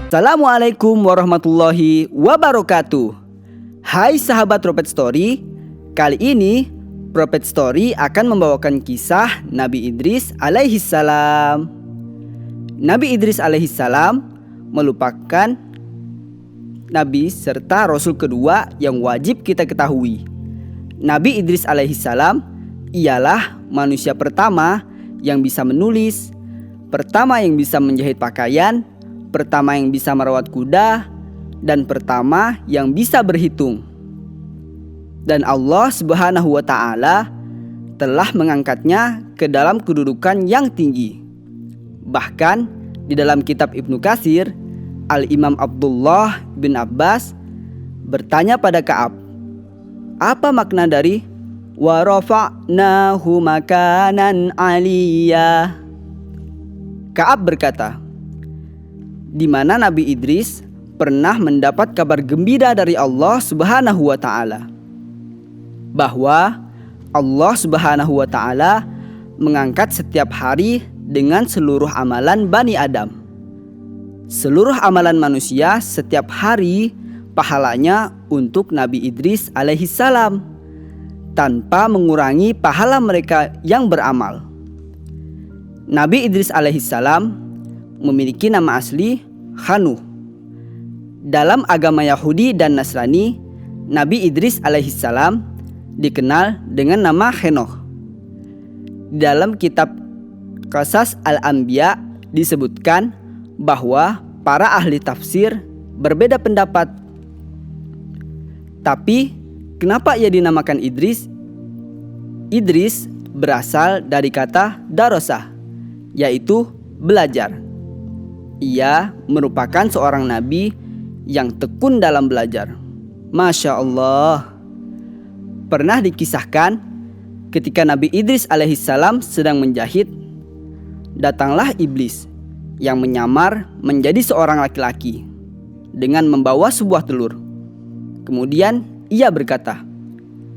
Assalamualaikum warahmatullahi wabarakatuh. Hai sahabat Prophet Story. Kali ini Prophet Story akan membawakan kisah Nabi Idris alaihissalam. Nabi Idris alaihissalam merupakan Nabi serta Rasul kedua yang wajib kita ketahui. Nabi Idris alaihissalam ialah manusia pertama yang bisa menulis, pertama yang bisa menjahit pakaian, pertama yang bisa merawat kuda, dan pertama yang bisa berhitung. Dan Allah Subhanahu wa Ta'ala telah mengangkatnya ke dalam kedudukan yang tinggi. Bahkan di dalam kitab Ibnu Katsir, Al-Imam Abdullah bin Abbas bertanya pada Ka'ab, apa makna dari wa rafa'nahu makanan aliyya? Ka'ab berkata, di mana Nabi Idris pernah mendapat kabar gembira dari Allah Subhanahu wa Ta'ala bahwa Allah Subhanahu wa Ta'ala mengangkat setiap hari dengan seluruh amalan Bani Adam. Seluruh amalan manusia setiap hari pahalanya untuk Nabi Idris alaihissalam tanpa mengurangi pahala mereka yang beramal. Nabi Idris alaihissalam memiliki nama asli Hanuh. Dalam agama Yahudi dan Nasrani, Nabi Idris alaihissalam dikenal dengan nama Henoch. Dalam kitab Qasas Al-Anbiya disebutkan bahwa para ahli tafsir berbeda pendapat. Tapi kenapa ia dinamakan Idris? Idris berasal dari kata darosah, yaitu belajar. Ia merupakan seorang nabi yang tekun dalam belajar. Masya Allah. Pernah dikisahkan ketika Nabi Idris alaihissalam sedang menjahit, datanglah iblis yang menyamar menjadi seorang laki-laki dengan membawa sebuah telur. Kemudian ia berkata,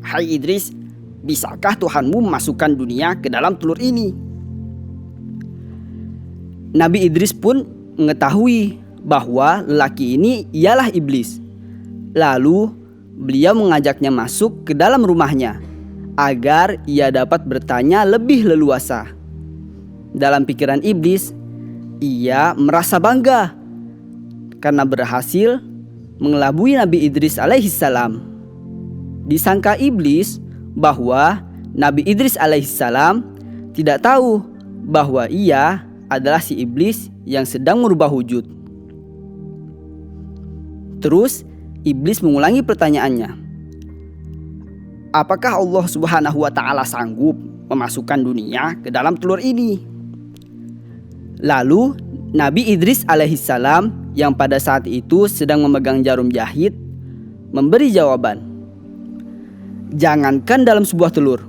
"Hai Idris, bisakah Tuhanmu memasukkan dunia ke dalam telur ini?" Nabi Idris pun mengetahui bahwa lelaki ini ialah iblis. Lalu beliau mengajaknya masuk ke dalam rumahnya agar ia dapat bertanya lebih leluasa. Dalam pikiran iblis, ia merasa bangga karena berhasil mengelabui Nabi Idris alaihissalam. Disangka iblis bahwa Nabi Idris alaihissalam tidak tahu bahwa ia adalah si iblis yang sedang merubah wujud. Terus iblis mengulangi pertanyaannya, apakah Allah Subhanahu wa Ta'ala sanggup memasukkan dunia ke dalam telur ini? Lalu Nabi Idris alaihissalam yang pada saat itu sedang memegang jarum jahit memberi jawaban, jangankan dalam sebuah telur,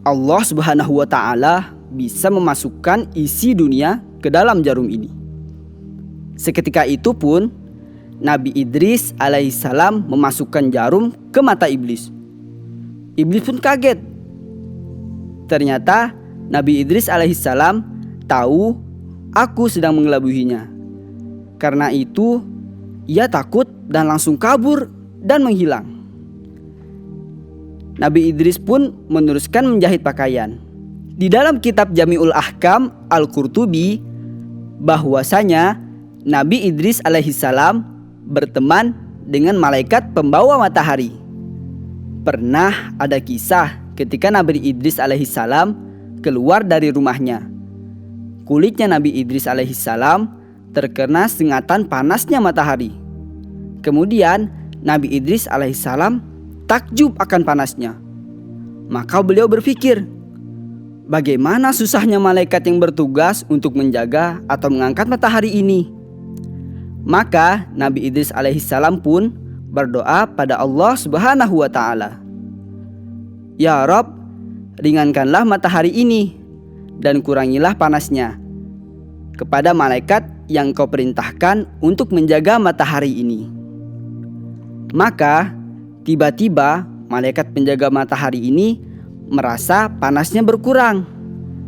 Allah Subhanahu wa Ta'ala bisa memasukkan isi dunia ke dalam jarum ini. Seketika itu pun Nabi Idris alaihissalam memasukkan jarum ke mata iblis. Iblis pun kaget. Ternyata Nabi Idris alaihissalam tahu aku sedang mengelabuinya. Karena itu ia takut dan langsung kabur dan menghilang. Nabi Idris pun meneruskan menjahit pakaian. Di dalam kitab Jami'ul Ahkam Al-Qurtubi bahwasanya Nabi Idris alaihissalam berteman dengan malaikat pembawa matahari. Pernah ada kisah ketika Nabi Idris alaihissalam keluar dari rumahnya. Kulitnya Nabi Idris alaihissalam terkena sengatan panasnya matahari. Kemudian Nabi Idris alaihissalam takjub akan panasnya. Maka beliau berpikir, bagaimana susahnya malaikat yang bertugas untuk menjaga atau mengangkat matahari ini. Maka Nabi Idris alaihissalam pun berdoa pada Allah Subhanahu wa ta'ala. Ya Rabb, ringankanlah matahari ini dan kurangilah panasnya kepada malaikat yang kau perintahkan untuk menjaga matahari ini. Maka tiba-tiba malaikat penjaga matahari ini merasa panasnya berkurang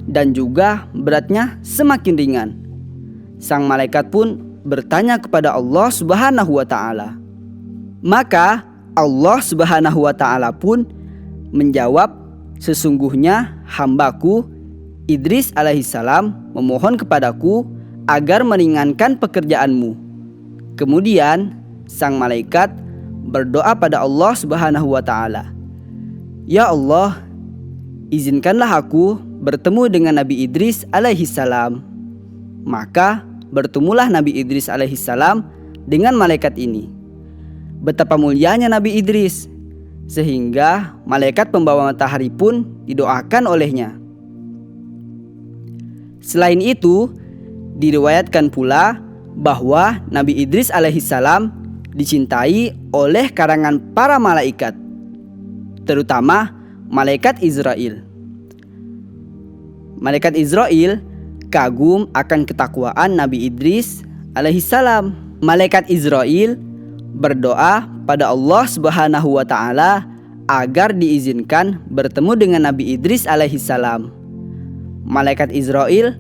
dan juga beratnya semakin ringan. Sang malaikat pun bertanya kepada Allah Subhanahu wa ta'ala. Maka Allah Subhanahu wa ta'ala pun menjawab, sesungguhnya hambaku Idris alaihissalam memohon kepadaku agar meringankan pekerjaanmu. Kemudian sang malaikat berdoa pada Allah Subhanahu wa ta'ala. Ya Allah, izinkanlah aku bertemu dengan Nabi Idris alaihissalam. Maka bertemulah Nabi Idris alaihissalam dengan malaikat ini. Betapa mulianya Nabi Idris, sehingga malaikat pembawa matahari pun didoakan olehnya. Selain itu, diriwayatkan pula bahwa Nabi Idris alaihissalam dicintai oleh karangan para malaikat, terutama malaikat Israel. Malaikat Israel kagum akan ketakwaan Nabi Idris alaihissalam. Malaikat Israel berdoa pada Allah Subhanahu wa ta'ala agar diizinkan bertemu dengan Nabi Idris alaihissalam. Malaikat Israel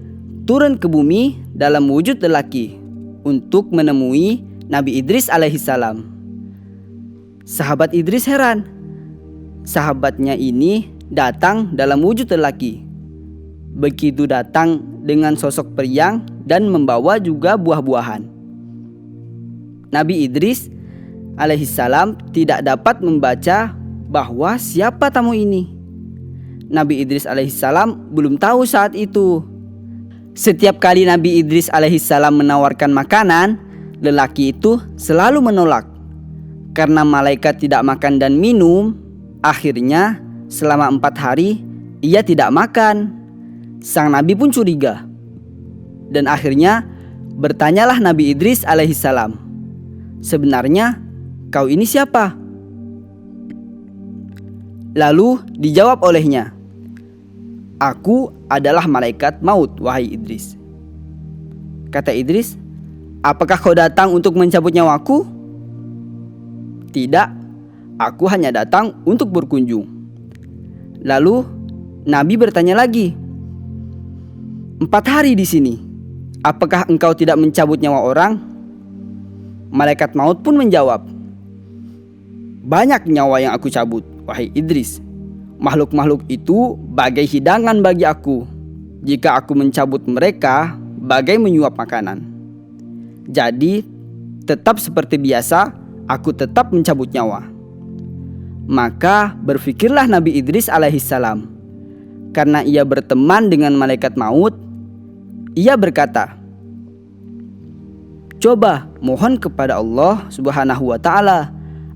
turun ke bumi dalam wujud lelaki untuk menemui Nabi Idris alaihissalam. Sahabat Idris heran. Sahabatnya ini datang dalam wujud lelaki. Begitu datang dengan sosok periang dan membawa juga buah-buahan. Nabi Idris alaihissalam tidak dapat membaca bahwa siapa tamu ini. Nabi Idris alaihissalam belum tahu saat itu. Setiap kali Nabi Idris alaihissalam menawarkan makanan, lelaki itu selalu menolak. Karena malaikat tidak makan dan minum, akhirnya selama 4 hari ia tidak makan. Sang Nabi pun curiga. Dan akhirnya bertanyalah Nabi Idris alaihissalam, sebenarnya kau ini siapa? Lalu dijawab olehnya, aku adalah malaikat maut, wahai Idris. Kata Idris, apakah kau datang untuk mencabut nyawaku? Tidak, aku hanya datang untuk berkunjung. Lalu Nabi bertanya lagi, 4 hari di sini, apakah engkau tidak mencabut nyawa orang? Malaikat maut pun menjawab, banyak nyawa yang aku cabut, wahai Idris. Makhluk-makhluk itu bagai hidangan bagi aku. Jika aku mencabut mereka, bagai menyuap makanan. Jadi, tetap seperti biasa, aku tetap mencabut nyawa. Maka berfikirlah Nabi Idris alaihissalam. Karena ia berteman dengan malaikat maut, ia berkata, coba mohon kepada Allah Subhanahu wa ta'ala.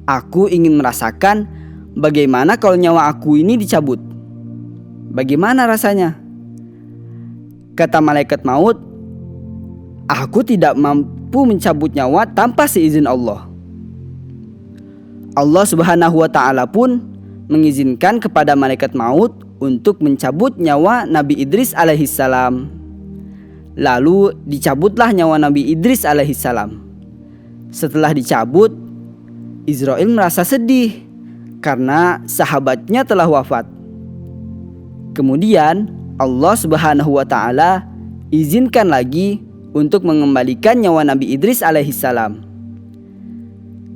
Aku ingin merasakan bagaimana kalau nyawa aku ini dicabut. Bagaimana rasanya? Kata malaikat maut, aku tidak mampu mencabut nyawa tanpa seizin Allah. Allah Subhanahu wa ta'ala pun mengizinkan kepada malaikat maut untuk mencabut nyawa Nabi Idris alaihissalam. Lalu dicabutlah nyawa Nabi Idris alaihissalam. Setelah dicabut, Israel merasa sedih karena sahabatnya telah wafat. Kemudian Allah Subhanahu wa ta'ala izinkan lagi untuk mengembalikan nyawa Nabi Idris alaihissalam.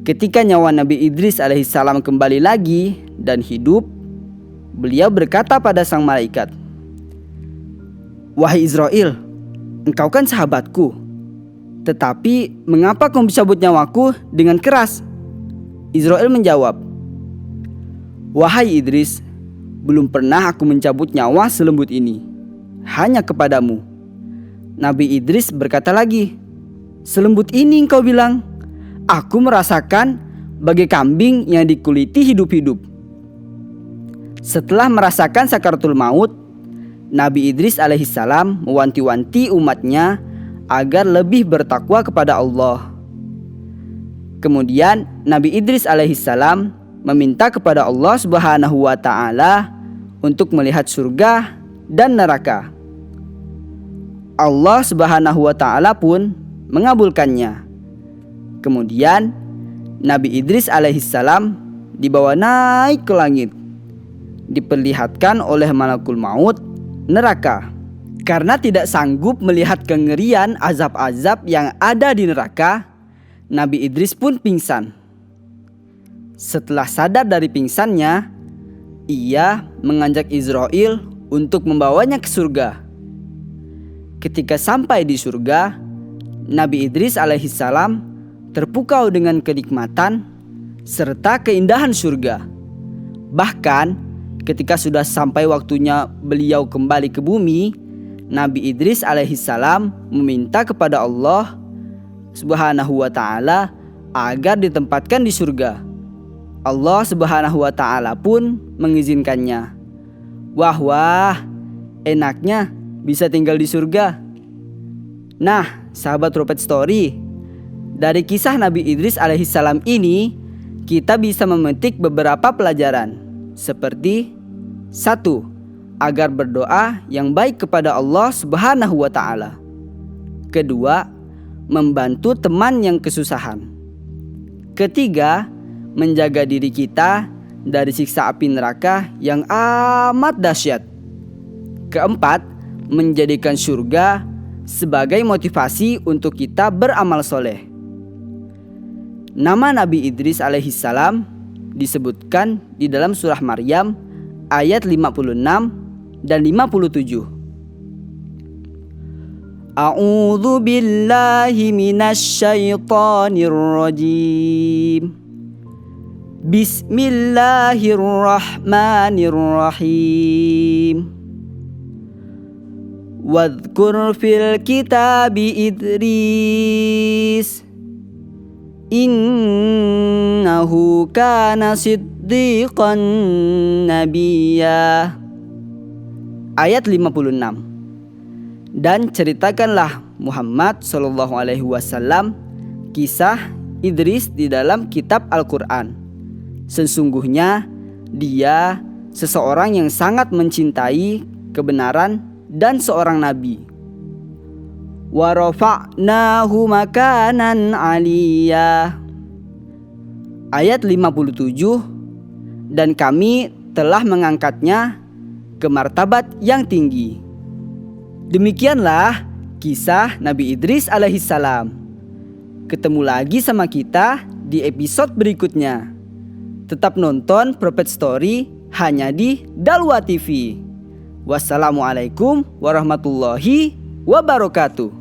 Ketika nyawa Nabi Idris alaihissalam kembali lagi dan hidup, beliau berkata pada sang malaikat, wahai Israel, engkau kan sahabatku, tetapi mengapa kau mencabut nyawaku dengan keras? Israel menjawab, wahai Idris, belum pernah aku mencabut nyawa selembut ini, hanya kepadamu. Nabi Idris berkata lagi, selembut ini engkau bilang, aku merasakan bagai kambing yang dikuliti hidup-hidup. Setelah merasakan sakaratul maut, Nabi Idris alaihissalam mewanti-wanti umatnya agar lebih bertakwa kepada Allah. Kemudian Nabi Idris alaihissalam meminta kepada Allah Subhanahu wa taala untuk melihat surga dan neraka. Allah Subhanahu wa taala pun mengabulkannya. Kemudian Nabi Idris alaihissalam dibawa naik ke langit, diperlihatkan oleh malakul maut neraka. Karena tidak sanggup melihat kengerian azab-azab yang ada di neraka, Nabi Idris pun pingsan. Setelah sadar dari pingsannya, ia mengajak Israil untuk membawanya ke surga. Ketika sampai di surga, Nabi Idris alaihissalam terpukau dengan kenikmatan serta keindahan surga. Bahkan ketika sudah sampai waktunya beliau kembali ke bumi, Nabi Idris alaihissalam meminta kepada Allah Subhanahu wa taala agar ditempatkan di surga. Allah Subhanahu wa taala pun mengizinkannya. Wah, enaknya bisa tinggal di surga. Nah, sahabat Prophet Story, dari kisah Nabi Idris alaihissalam ini kita bisa memetik beberapa pelajaran. Seperti 1. Agar berdoa yang baik kepada Allah Subhanahu wa taala. Kedua, membantu teman yang kesusahan. Ketiga, menjaga diri kita dari siksa api neraka yang amat dahsyat. Keempat, menjadikan surga sebagai motivasi untuk kita beramal soleh. Nama Nabi Idris alaihissalam disebutkan di dalam surah Maryam ayat 56 dan 57. A'udzu billahi minasy syaithanir rajim. Bismillahirrahmanirrahim. Wadhkur fil kitabi Idris. Innahu kana siddiqan nabiyya. Ayat 56. Dan ceritakanlah Muhammad SAW kisah Idris di dalam kitab Al-Quran. Sesungguhnya dia seseorang yang sangat mencintai kebenaran dan seorang nabi. Wa rafa'nahu makanan 'aliyya. Ayat 57. Dan kami telah mengangkatnya ke martabat yang tinggi. Demikianlah kisah Nabi Idris alaihissalam. Ketemu lagi sama kita di episode berikutnya. Tetap nonton Prophet Story hanya di Dalwa TV. Wassalamualaikum warahmatullahi wabarakatuh.